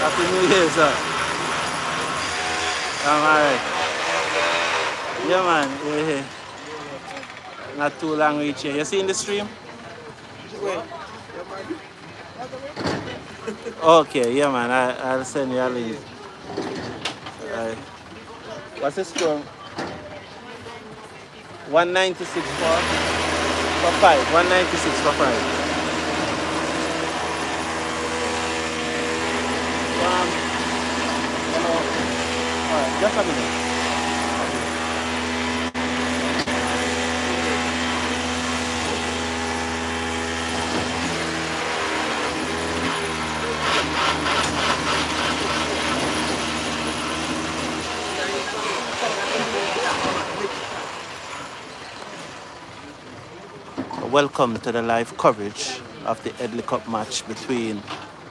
Happy New Year, sir. I'm alright. Yeah, man. We're here. Not too long reach here. You seen the stream? Okay, yeah, man. I'll send you a link. What's the score? 196 for 5. 196 for 5. Alright, just a minute. Welcome to the live coverage of the Headley Cup match between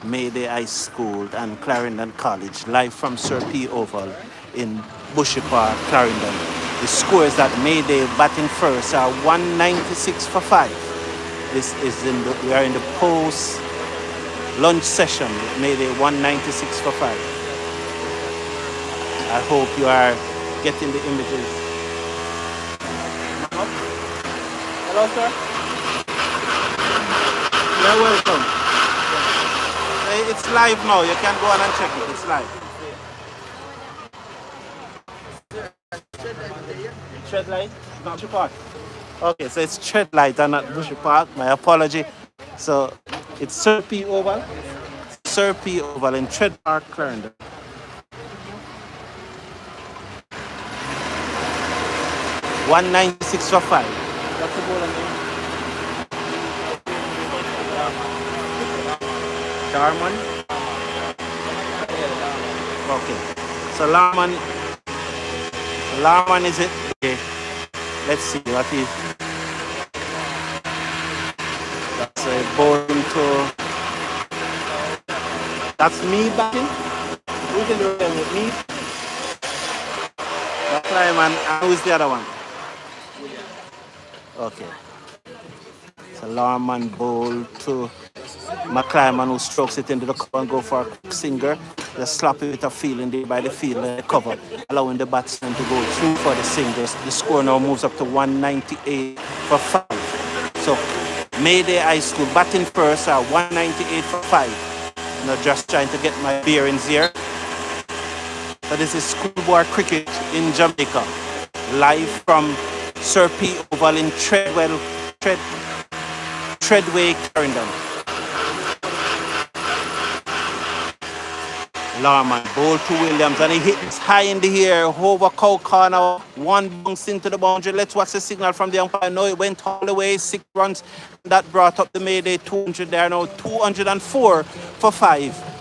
Mayday High School and Clarendon College, live from Sir P. Oval in Bushy Park, Clarendon. The scores that Mayday batting first are 196 for 5. We are in the post lunch session with Mayday 196 for 5. I hope you are getting the images. Hello, sir. You're welcome. It's live now. You can go on and check it. It's live. Tread light? Not Bushy Park. Okay, so it's tread light and not Bushy Park. My apology. So it's Sir P. Oval. Sir P. Oval in Tread Park, Clarendon. $196 for 5. What's the ball on there? Darman? Okay. So Larman is it? Okay. Let's see what is. That's a ball into. That's me batting. Who's in the room with me? That's Lyman. And who's the other one? Okay. So Larman bowl to McClyman, who strokes it into the cover and go for a quick singer. Just slap it with a feeling there by the field and the cover, allowing the batsman to go through for the singers. The score now moves up to 198 for 5. So Mayday High School batting first are 198 for 5. Now just trying to get my bearings here. So this is schoolboy cricket in Jamaica, live from Sir P. Oval in Treadway, Clarendon. Larman, ball to Williams, and he hits high in the air, over cow corner, one bounce into the boundary. Let's watch the signal from the umpire. No, it went all the way, 6 runs. That brought up the Mayday 200. They are now 204 for 5.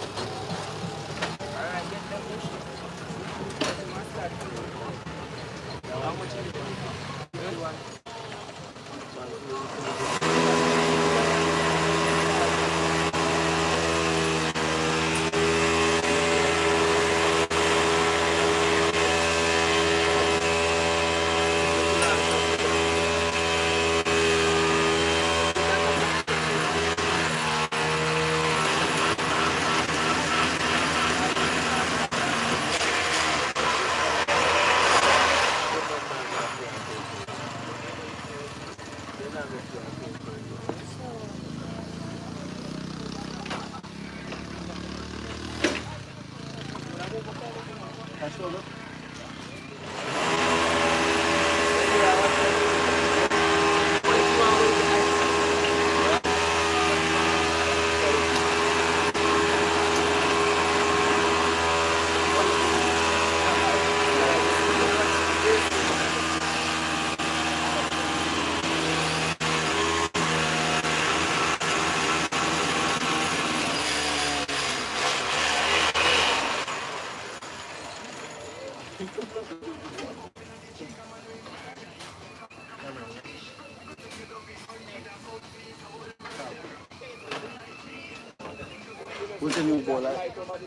Who's the new bowler?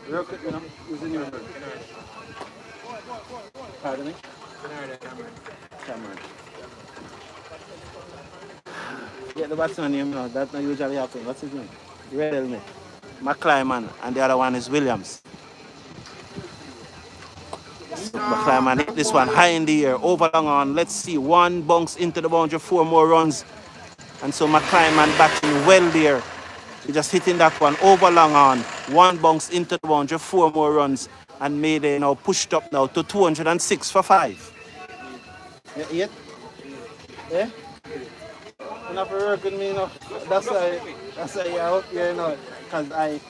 Real quick, you know, who's the new bowler? Pardon me? Cameron. Yeah, the batsman name now. That's not usually happen. What's his name? Red helmet. McClyman, and the other one is Williams. McClyman hit this one high in the air, over long on. Let's see, one bounce into the boundary, 4 more runs. And so McClyman batting well there. He just hitting that one over long on. One bounce into the boundary, 4 more runs. And Mayday now pushed up now to 206 for 5. Yeah? Yeah? You're not work with me, you know. That's why you're out here, you know. Because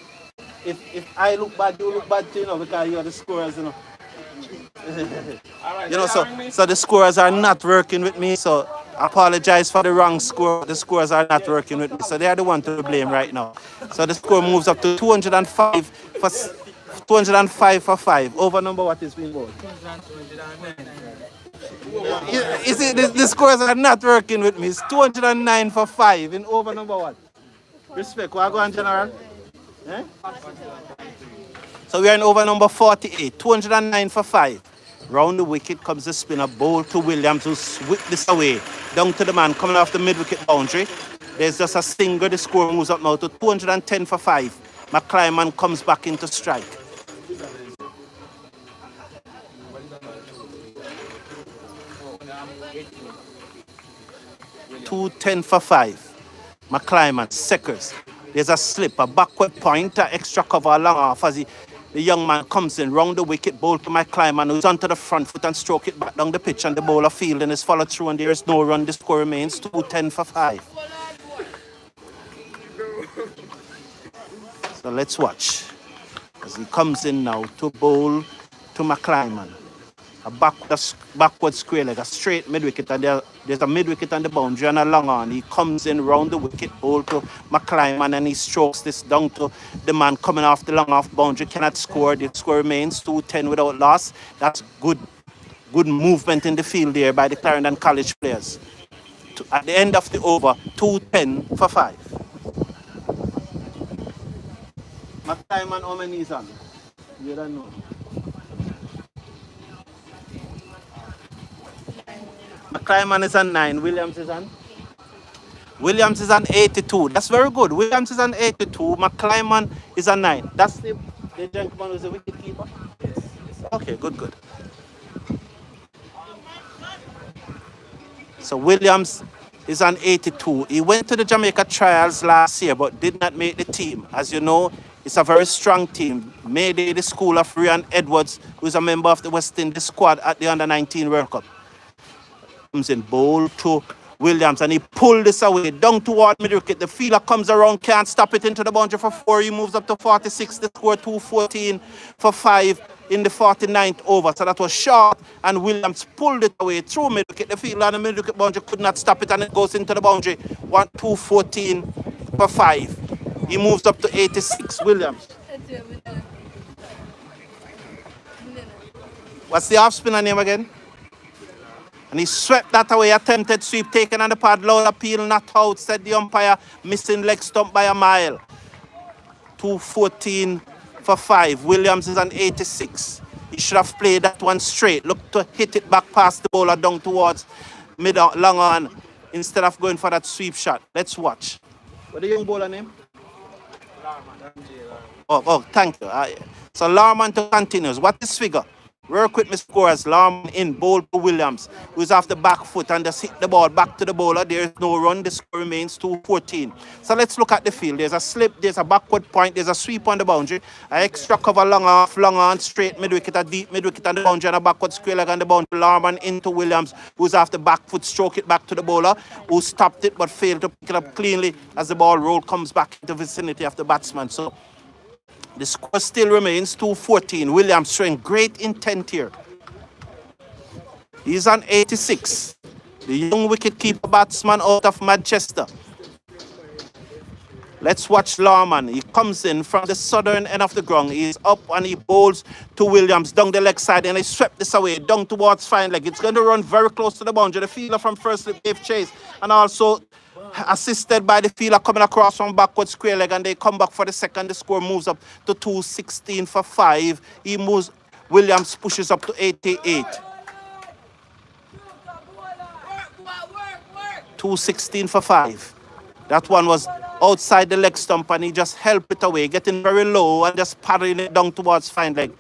if I look bad, you look bad too, you know, because you're the scorers, you know. You know, so the scorers are not working with me, so I apologize for the wrong score. The scorers are not working with me, so they are the one to blame right now. So the score moves up to 205 for 5. Over number what is being bowled? You see, the scores are not working with me. It's 209 for 5 in over number what? Respect, what go on, General? Eh? So we are in over number 48, 209 for 5. Round the wicket comes the spinner, bowl to Williams, who whipped this away. Down to the man coming off the mid-wicket boundary. There's just a single. The score moves up now to 210 for 5. McClyman comes back into strike. 210 for 5. McClyman, Seckers. There's a slip, a backward pointer, extra cover along off as the young man comes in, round the wicket, bowl to McClyman, who's onto the front foot and stroke it back down the pitch, and the bowler fielding is followed through, and there is no run. The score remains 210 for 5. So let's watch as he comes in now to bowl to McClyman. A backward square leg, a straight mid-wicket, and there's a mid-wicket on the boundary and a long on. He comes in round the wicket, bowl to McClyman, and he strokes this down to the man coming off the long off boundary. Cannot score. The score remains 210 without loss. That's good movement in the field there by the Clarendon College players. At the end of the over, 210 for 5. McClyman, how many is on? You don't know. McClyman is on 9. Williams is on? Williams is on 82. That's very good. Williams is on 82. McClyman is on 9. That's the gentleman who's the wicket keeper? Yes. Okay, good. So Williams is on 82. He went to the Jamaica trials last year but did not make the team. As you know, it's a very strong team. Mayday, the school of Ryan Edwards, who is a member of the West Indies squad at the Under-19 World Cup. Comes in bowl to Williams, and he pulled this away down toward mid-wicket. The fielder comes around, can't stop it into the boundary for 4. He moves up to 46. The score 214 for 5 in the 49th over. So that was short, and Williams pulled it away through mid-wicket. The fielder on the mid-wicket boundary could not stop it, and it goes into the boundary. 214 for 5. He moves up to 86. Williams. What's the off-spinner name again? And he swept that away, attempted sweep, taken on the pad, loud appeal, not out, said the umpire, missing leg stump by a mile. 214 for 5. Williams is on 86. He should have played that one straight. Look to hit it back past the bowler down towards long on instead of going for that sweep shot. Let's watch. What the young bowler name? Oh, thank you. So Larman to continues. What is figure? Work with me scorers. Lorman in, bowl to Williams, who's off the back foot and just hit the ball back to the bowler. There is no run. The score remains 2-14. So let's look at the field. There's a slip, there's a backward point, there's a sweep on the boundary, an extra cover long off, long on, straight mid wicket, a deep mid wicket on the boundary, and a backward square leg on the boundary. Lorman into Williams, who's off the back foot, stroke it back to the bowler, who stopped it but failed to pick it up cleanly as the ball roll comes back into the vicinity of the batsman. So the score still remains 2-14. Williams showing great intent here. He's on 86. The young wicket-keeper batsman out of Manchester. Let's watch Lorman. He comes in from the southern end of the ground. He's up and he bowls to Williams down the leg side and he swept this away down towards fine leg. It's going to run very close to the boundary. The fielder from first slip gave chase and also assisted by the fielder coming across from backward square leg, and they come back for the second. The score moves up to 216 for 5. He moves. Williams pushes up to 88. 216 for 5. That one was outside the leg stump and he just helped it away, getting very low and just parrying it down towards fine leg.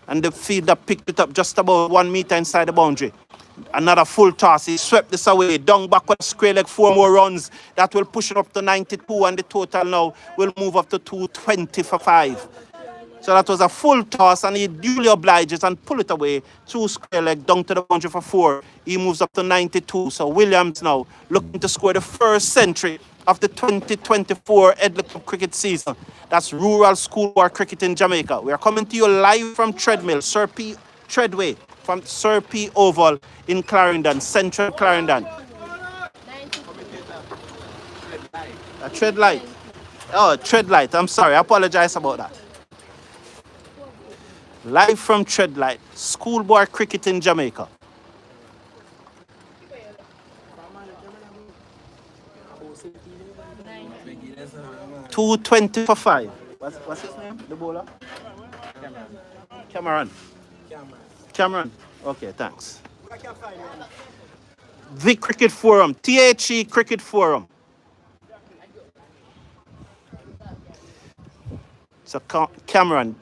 And the fielder picked it up just about 1 meter inside the boundary. Another full toss. He swept this away. Down backward square leg. 4 more runs. That will push it up to 92, and the total now will move up to 220 for 5. So that was a full toss, and he duly obliges and pull it away through square leg down to the boundary for 4. He moves up to 92. So Williams now looking to score the first century of the 2024 Headley Cup Cricket season. That's rural schoolboy cricket in Jamaica. We are coming to you live from Treadmill, Sir P. Treadway, from Sir P. Oval in Clarendon, central Clarendon. A tread light. Oh, tread light. I'm sorry. I apologize about that. Live from Treadlight, schoolboy cricket in Jamaica. $220 for 5. What's his name? The bowler? Cameron. Okay, thanks. The Cricket Forum, THE Cricket Forum. So Cameron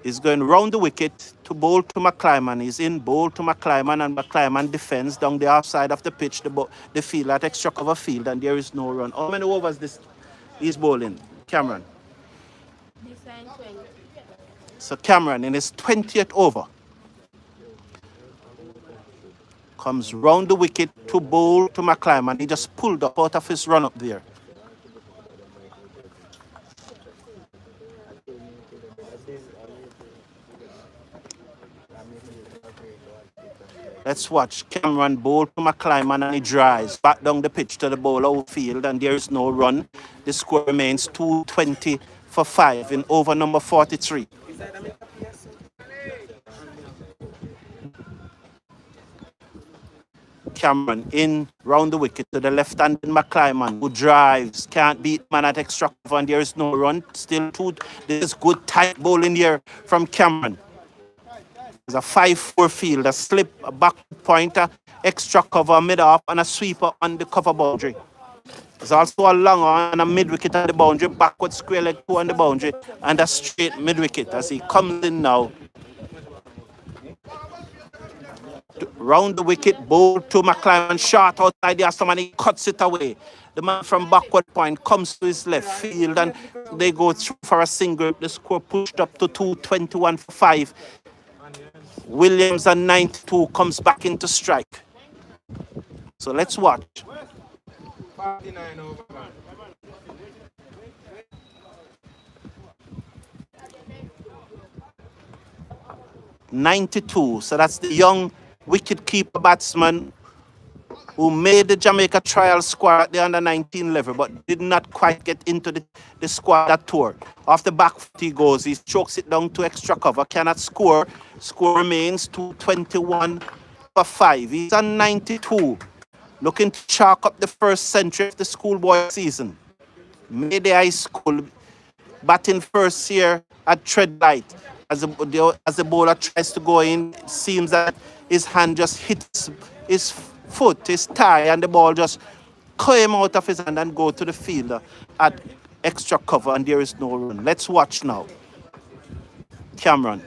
is going round the wicket to bowl to McClyman. He's in, bowl to McClyman, and McClyman defends down the outside of the pitch, the field at extra cover field, and there is no run. How many overs this he's bowling, Cameron? So Cameron in his 20th over comes round the wicket to bowl to McClyman. He just pulled up out of his run up there. Let's watch Cameron bowl to McClyman, and he drives back down the pitch to the bowler outfield, and there is no run. The score remains 220 for 5 in over number 43. Cameron in round the wicket to the left-handed McClyman, who drives, can't beat man at extra cover, and there is no run. Still two. This good tight bowling here from Cameron. There's a 5-4 field, a slip, a back pointer, extra cover, mid-off, and a sweeper on the cover boundary. There's also a long on and a mid-wicket on the boundary, backward square leg 2 on the boundary, and a straight mid-wicket as he comes in now. Round the wicket, bowl to McClyman, short outside the Aston, and he cuts it away. The man from backward point comes to his left field, and they go through for a single. The score pushed up to 221 for 5. Williams at 92 comes back into strike. So let's watch. 92. So that's the young wicket-keeper batsman who made the Jamaica trial squad at the under-19 level, but did not quite get into the squad that tour. Off the back foot he goes, he strokes it down to extra cover, cannot score. Score remains 221 for 5. He's on 92, looking to chalk up the first century of the schoolboy season. Mayday High School, batting first year at Treadlight. As the bowler tries to go in, it seems that his hand just hits his foot, his thigh, and the ball just came out of his hand and go to the fielder at extra cover, and there is no run. Let's watch now. Cameron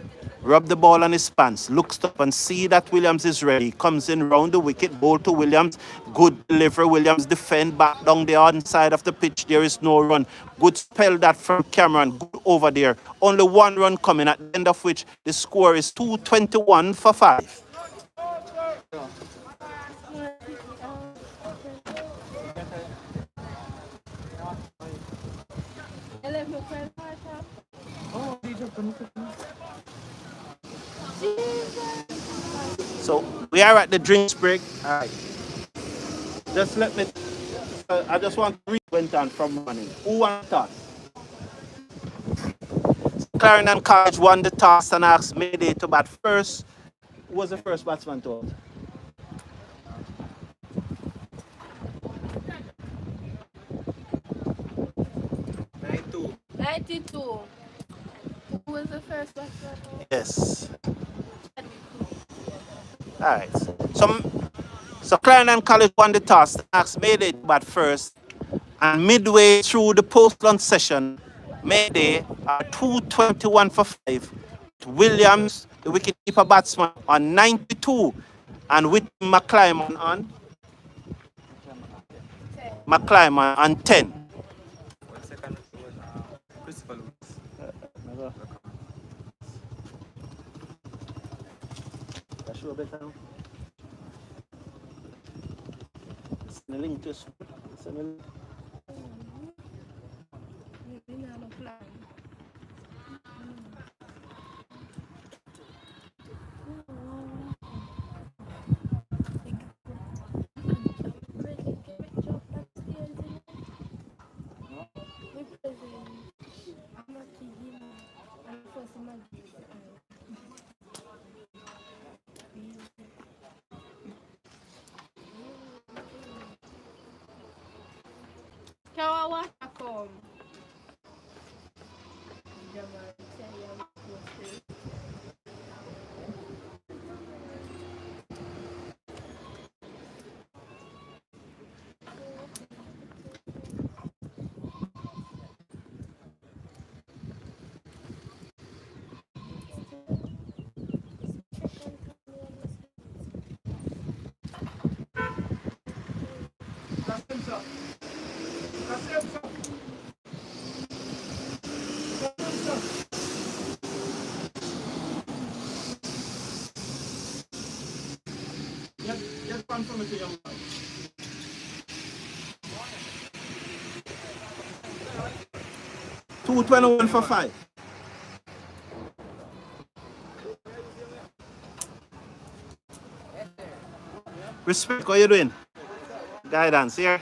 Rub the ball on his pants, looks up and see that Williams is ready. Comes in round the wicket, ball to Williams. Good delivery. Williams defend back down the other side of the pitch. There is no run. Good spell that from Cameron. Good over there. Only one run coming, at the end of which the score is 221 for 5. So we are at the drinks break. All right. Just let me. I just want to read went on from morning. Who won the toss? Clarendon College won the toss and asked Mayday to bat first. Who was the first batsman to out? 92. Who was the first batsman? Yes. All right. So Clarendon College won the toss, asked Mayday to bat first, and midway through the post-lunch session, Mayday 221 for 5. Williams, the wicketkeeper batsman, on 92, and with McClyman on 10. Just confirm it to young man. $221 for 5. Respect, what you doing? Guidance here.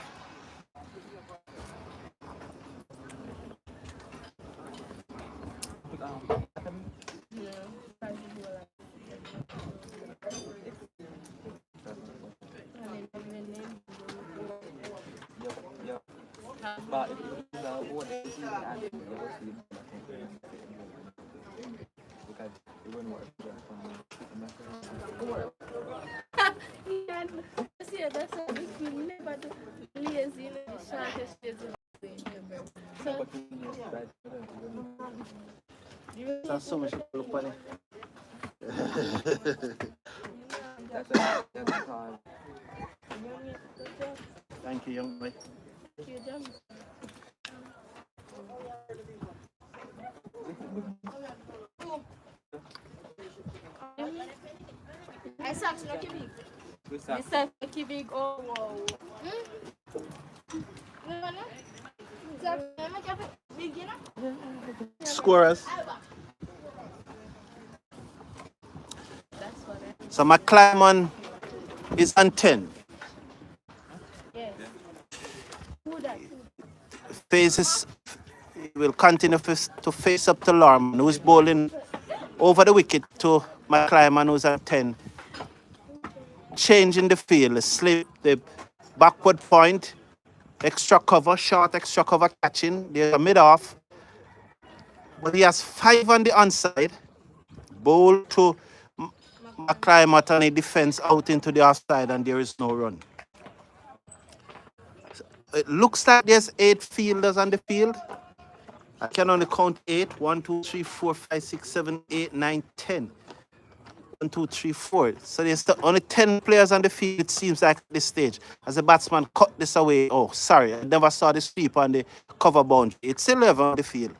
That's so much funny. Thank you, young boy. I saw Lucky Big. I saw Lucky Big. Oh, wow. Scorers. So McClyman is on 10. Yes. Faces will continue to face up to Lorman, who's bowling over the wicket to McClyman, who's at 10. Change in the field, slip, the backward point, extra cover, short extra cover catching, the mid-off. But he has 5 on the onside. Bowl to McClyman and a defense out into the offside, and there is no run. It looks like there's 8 fielders on the field. I can only count 8. 1, 2, 3, 4, 5, 6, 7, 8, 9, 10. 1, 2, 3, 4. So there's only 10 players on the field, it seems like at this stage. As the batsman cut this away. Oh, sorry, I never saw the sweep on the cover boundary. It's 11 on the field.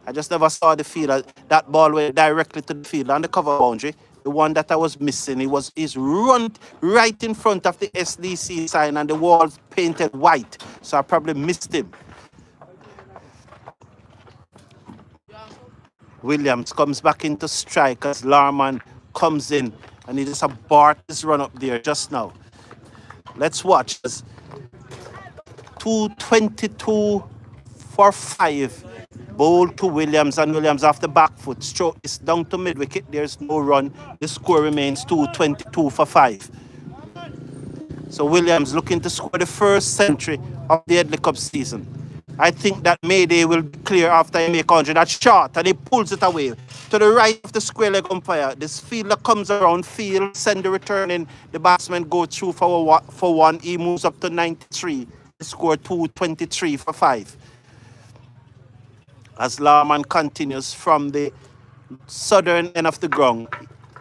I just never saw the field. That ball went directly to the field on the cover boundary. The one that I was missing, he's run right in front of the SDC sign and the walls painted white. So I probably missed him. Williams comes back into strike as Larman comes in and he just aborted his run up there just now. Let's watch. 2:22 for 5. Bowl to Williams, and Williams off the back foot. Stroke is down to mid wicket. There's no run. The score remains 2:22 for 5. So Williams looking to score the first century of the Headley Cup season. I think that Mayday will be clear after he make 100. That shot, and he pulls it away to the right of the square leg umpire. This fielder comes around field, send the return in. The batsman go through for one. He moves up to 93. He scored 2:23 for 5. As Larman continues from the southern end of the ground,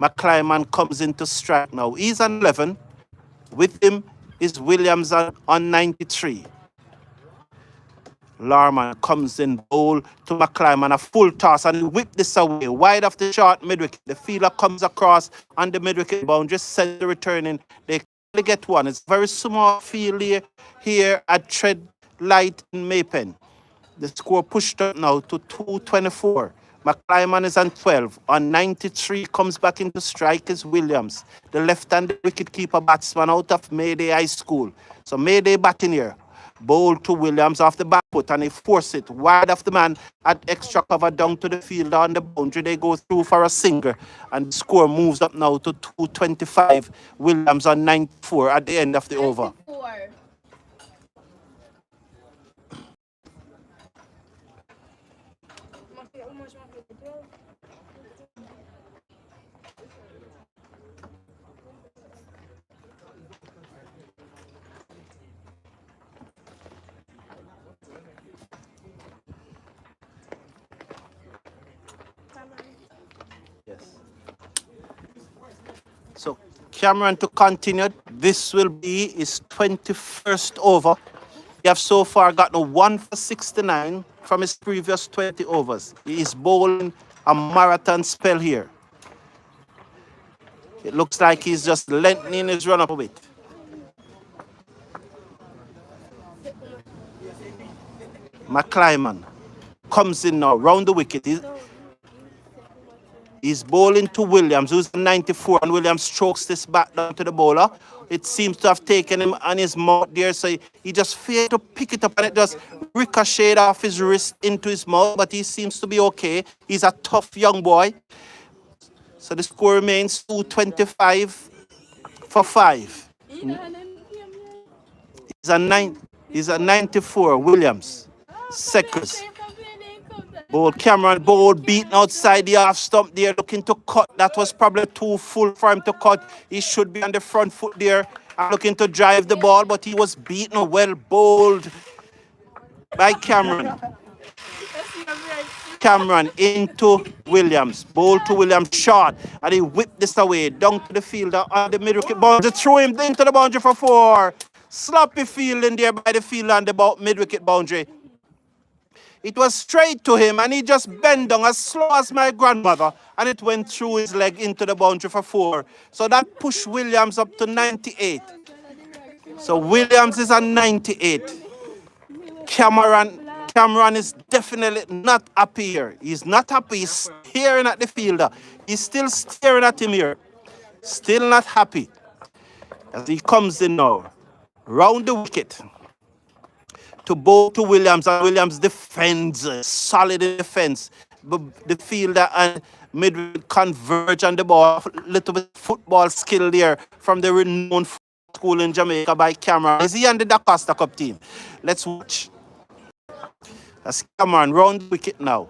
McClyman comes into strike now. He's on 11. With him is Williams on 93. Larman comes in, bowl to McClyman, a full toss, and he whip this away, wide of the short mid-wicket. The fielder comes across on the mid-wicket boundary, send the return in. They get one. It's very small field here at Tread Light in Maypen. The score pushed up now to 2:24. McClyman is on 12. On 93 comes back into strike is Williams, the left-handed wicketkeeper batsman out of Mayday High School. So Mayday batting here. Bowl to Williams off the back foot, and he force it wide of the man at extra cover down to the field on the boundary. They go through for a single, and the score moves up now to 2:25. Williams on 94 at the end of the over. 94. Yes. So Cameron to continue. This will be his 21st over. He have so far gotten 1 for 69 from his previous 20 overs. He is bowling a marathon spell here. It looks like he's just lengthening his run up a bit. McClyman comes in now, round the wicket. He's bowling to Williams, who's 94, and Williams strokes this back down to the bowler. It seems to have taken him on his mouth there, so he just failed to pick it up, and it just ricocheted off his wrist into his mouth, but he seems to be okay. He's a tough young boy. So the score remains 2:25 for 5. He's a 94, Williams. Seconds. Bowl Cameron, bowl beaten outside the half stump there, looking to cut. That was probably too full for him to cut. He should be on the front foot there and looking to drive the ball, but he was beaten, well bowled by Cameron. Cameron into Williams, bowl to Williams, short, and he whipped this away down to the fielder on the mid-wicket boundary, threw him into the boundary for 4. Sloppy fielding there by the fielder on the mid-wicket boundary. It was straight to him, and he just bent down as slow as my grandmother, and it went through his leg into the boundary for 4. So that pushed Williams up to 98. So Williams is on 98. Cameron is definitely not happy here. He's not happy. He's staring at the fielder. He's still staring at him here. Still not happy. As he comes in now, round the wicket, to bowl to Williams, and Williams defends, solid defense. The fielder and mid converge on the ball. Little bit football skill there from the renowned school in Jamaica by Cameron. Is he on the Costa Cup team? Let's watch. That's Cameron round the wicket now.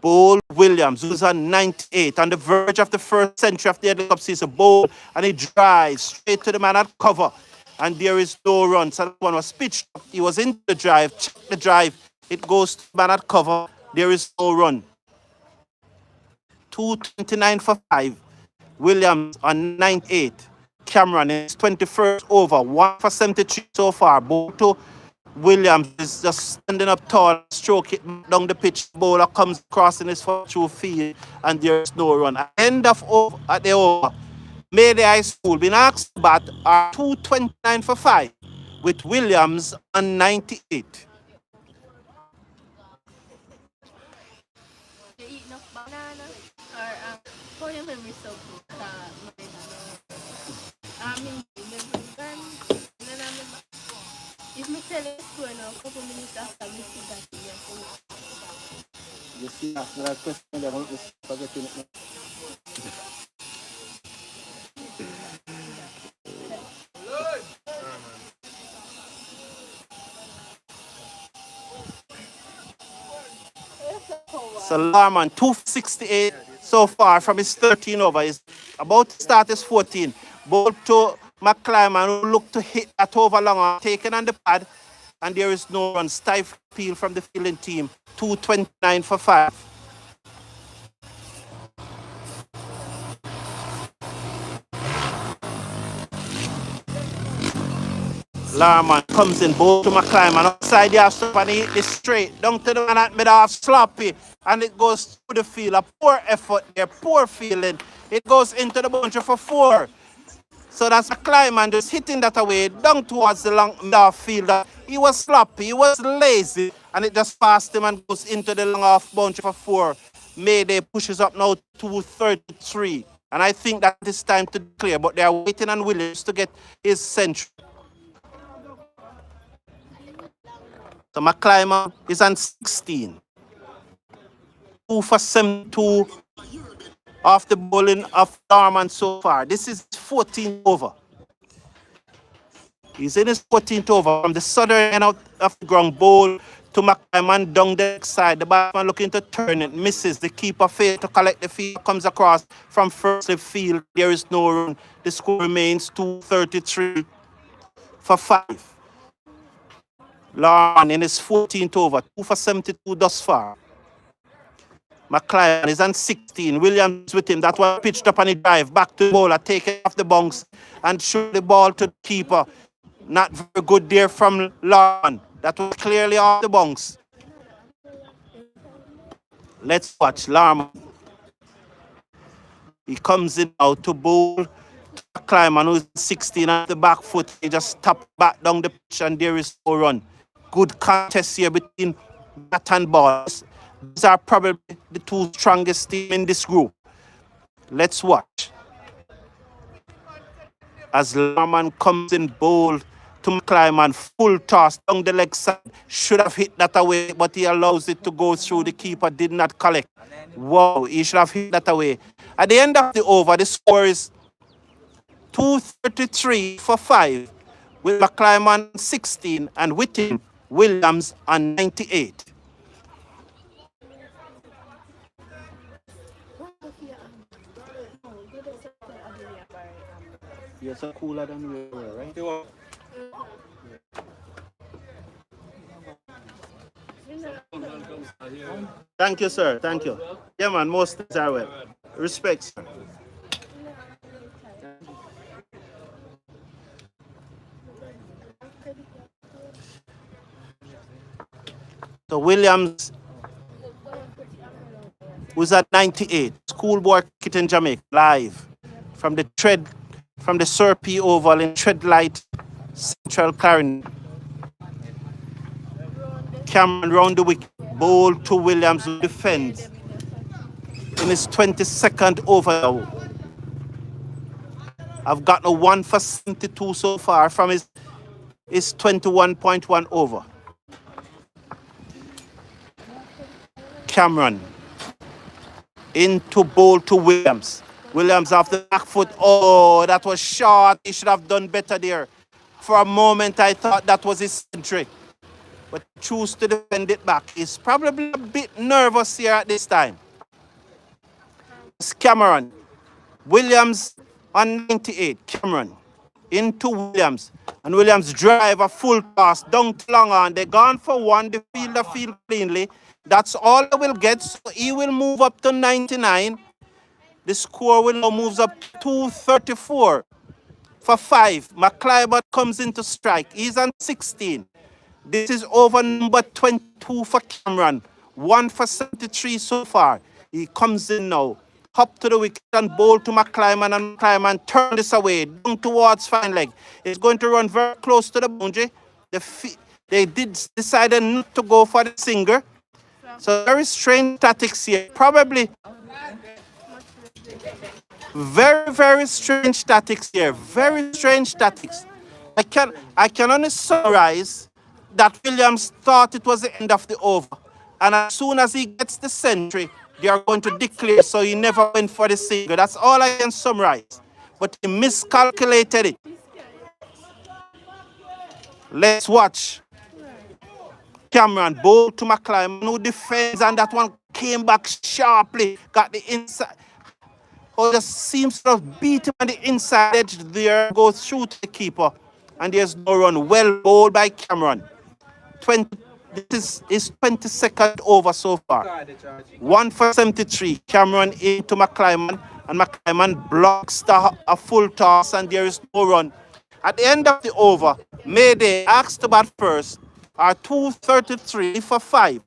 Bowl Williams, who's on 98, on the verge of the first century of the Headley Cup season. Bowl, and he drives straight to the man at cover. And there is no run. So that one was pitched up. He was into the drive. Check the drive. It goes to the man at cover. There is no run. 2:29 for 5. Williams on 98. Cameron is 21st over, 1 for 73 so far. Ball to Williams is just standing up tall, stroke it down the pitch. Bowler comes across in his through field, and there's no run. End of over at the over. Mayday High School been asked to bat are 229 for 5 with Williams on 98. You eat enough banana or for your memory so good. If me tell you to a couple minutes after me see that you see after that question, I want to forget it. So Larman, 268 so far from his 13 over. He's about to start his 14. Ball to McClyman, who looked to hit that over long on, taken on the pad, and there is no run. Stiff appeal from the fielding team. 229 for 5. Larman comes in, ball to McClyman, outside the half and he hit this straight, down to the man at mid-half, sloppy, and it goes through the field. A poor effort there, poor feeling. It goes into the bunch for 4. So that's McClyman just hitting that away, down towards the long mid-half field. He was sloppy, he was lazy, and it just passed him and goes into the long half bunch for 4. Mayday pushes up now to 33. And I think that it's time to declare, but they are waiting on Williams to get his century. So McClyman is on 16. 2 for 72 off the bowling of Darman so far. This is 14th over. He's in his 14th over from the southern end of the ground. Bowl to McClyman down the side. The batsman looking to turn it, misses. The keeper fails to collect the field, comes across from first left field. There is no run. The score remains 233 for 5. Lauren in his 14th over, 2 for 72 thus far. McClyman is on 16. Williams with him. That one pitched up on the drive. Back to the bowler, take it off the bunks and shoot the ball to the keeper. Not very good there from Lauren. That was clearly off the bunks. Let's watch Lauren. He comes in now to bowl. McClyman, who's 16 at the back foot. He just tapped back down the pitch and there is no run. Good contest here between bat and ball. These are probably the 2 strongest teams in this group. Let's watch. As Larman comes in bowl to McClyman, full toss down the leg side. Should have hit that away, but he allows it to go through. The keeper did not collect. Wow, he should have hit that away. At the end of the over, the score is 233 for 5 with McClyman 16 and with him Williams on 98. You're so cooler than we were, right? Thank you, sir. Thank you. Yeah, man, most things are well. Respect, sir. So Williams was at 98. Schoolboy Cricket in Jamaica, live from the Surrey Oval in Treadlight, Central Clarendon. Cameron round the wicket, bowl to Williams who defends in his 22nd over now. I've gotten a 1 for 72 so far from his 21.1 over. Cameron into bowl to Williams. Williams off the back foot. Oh, that was short. He should have done better there. For a moment, I thought that was his century. But choose to defend it back. He's probably a bit nervous here at this time. It's Cameron. Williams on 98. Cameron into Williams. And Williams drive a full pass down to long on. They're gone for 1. They field the field cleanly. That's all he will get. So he will move up to 99. The score will now moves up 234 for 5. McClyburn comes into strike. He's on 16. This is over number 22 for Cameron. 1 for 73 so far. He comes in now. Hop to the wicket and bowl to McClyman, and McClyman turn this away, down towards fine leg. He's going to run very close to the boundary. They did decided not to go for the singer. So very strange tactics here. Probably very, very strange tactics here. Very strange tactics. I can only summarize that Williams thought it was the end of the over. And as soon as he gets the century, they are going to declare, so he never went for the single. That's all I can summarize. But he miscalculated it. Let's watch. Cameron bowled to McClyman, who defends, and that one came back sharply, got the inside. Oh, just seems to have beat him on the inside edge there, goes through to the keeper, and there's no run. Well bowled by Cameron. This is 22nd over so far. 1 for 73. Cameron into McClyman, and McClyman blocks a full toss, and there is no run. At the end of the over, Mayday asked to bat first, are 233 for 5.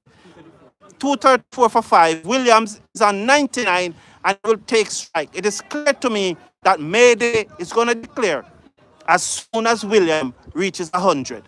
234 for 5. Williams is on 99 and will take strike. It is clear to me that Mayday is going to declare as soon as William reaches 100.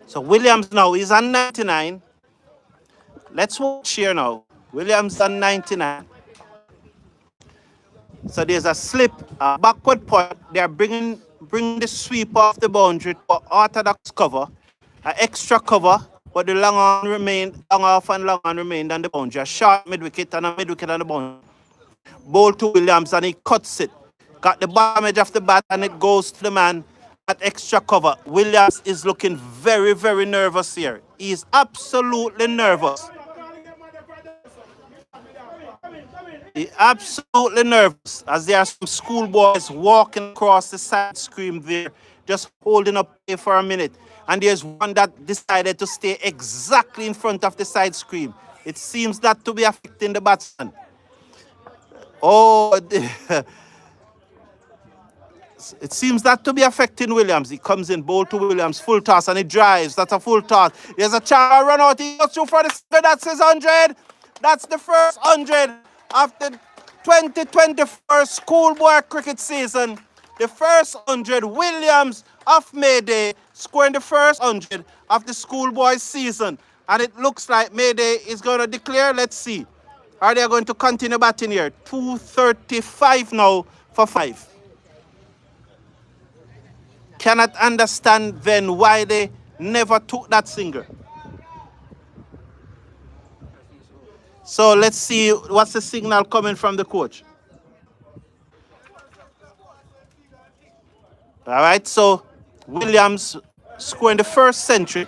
So Williams now is on 99. Let's watch here now. Williams on 99. So there's a slip, a backward point. They are bringing the sweep off the boundary to orthodox cover, an extra cover, but the long on remained, long off and long on remained on the boundary. A short mid-wicket and a mid-wicket on the boundary. Bowl to Williams and he cuts it. Got the bottom edge of the bat and it goes to the man at extra cover. Williams is looking very, very nervous here. He is absolutely nervous. He absolutely nervous as there are some schoolboys walking across the side screen there, just holding up here for a minute. And there's one that decided to stay exactly in front of the side screen. It seems that to be affecting the batsman. Oh, it seems that to be affecting Williams. He comes in, bowl to Williams, full toss, and he drives. That's a full toss. There's a chance run out. He goes through for the that's his 100. That's the first 100 of the 2024 schoolboy cricket season. The first 100, Williams of Mayday scoring the first 100 of the schoolboy season. And it looks like Mayday is going to declare. Let's see. Are they going to continue batting here? 235 now for 5. Cannot understand then why they never took that single. So let's see what's the signal coming from the coach. All right, so Williams scoring the first century.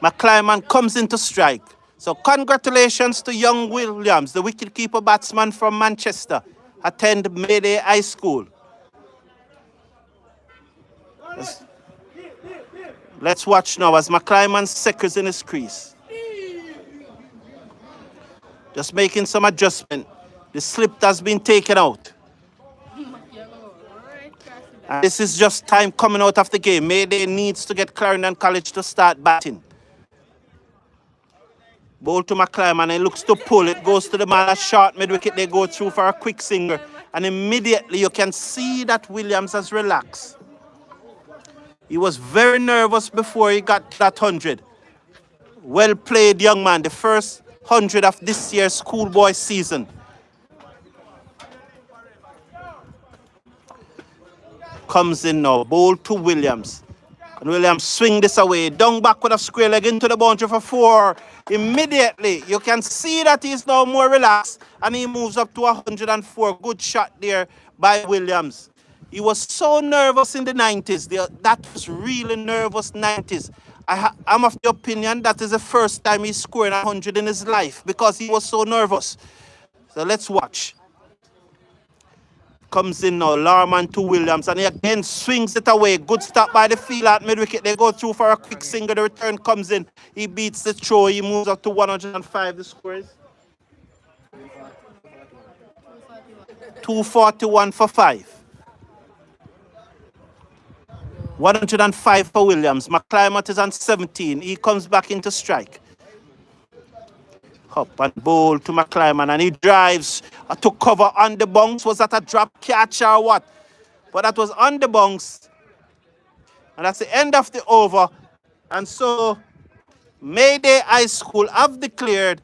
McClyman comes into strike. So congratulations to young Williams, the wicketkeeper batsman from Manchester. Attend Mayday High School. Let's watch now as McClyman secures in his crease. Just making some adjustment. The slip has been taken out. And this is just time coming out of the game. Mayday needs to get Clarendon College to start batting. Bowl to McClyman, he looks to pull. It goes to the man at short mid-wicket. They go through for a quick single. And immediately you can see that Williams has relaxed. He was very nervous before he got that 100. Well played, young man. The first 100 of this year's schoolboy season. Comes in now, bowl to Williams. And Williams swing this away, down back with a square leg into the boundary for 4. Immediately, you can see that he's now more relaxed and he moves up to 104. Good shot there by Williams. He was so nervous in the 90s. That was really nervous 90s. I'm of the opinion that is the first time he scored 100 in his life because he was so nervous. So let's watch. Comes in now, Larman to Williams, and he again swings it away. Good stop by the field at mid-wicket. They go through for a quick single. The return comes in. He beats the throw. He moves up to 105. The score is 241 for 5. 105 for Williams. McClymont is on 17. He comes back into strike. Up and bowl to McClymont, and he drives to cover on the bounce. Was that a drop catch or what? But that was on the bounce. And that's the end of the over. And so Mayday High School have declared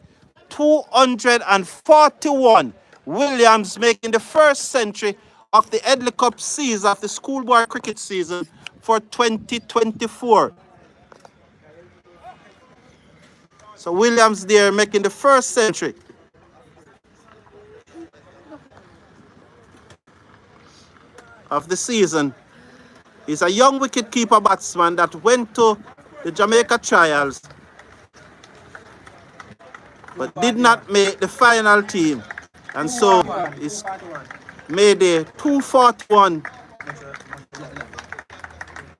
241. Williams making the first century of the Headley Cup season, of the schoolboy cricket season for 2024. So Williams there making the first century. Of the season. He's a young wicket-keeper batsman that went to the Jamaica trials but did not make the final team. And so it's Mayday 241.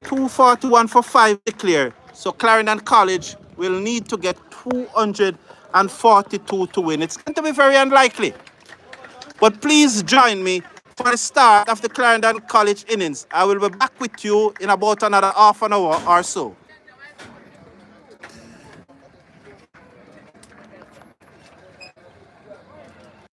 241 for 5 declare. So Clarendon College will need to get 242 to win. It's going to be very unlikely. But please join me for the start of the Clarendon College innings. I will be back with you in about another half an hour or so.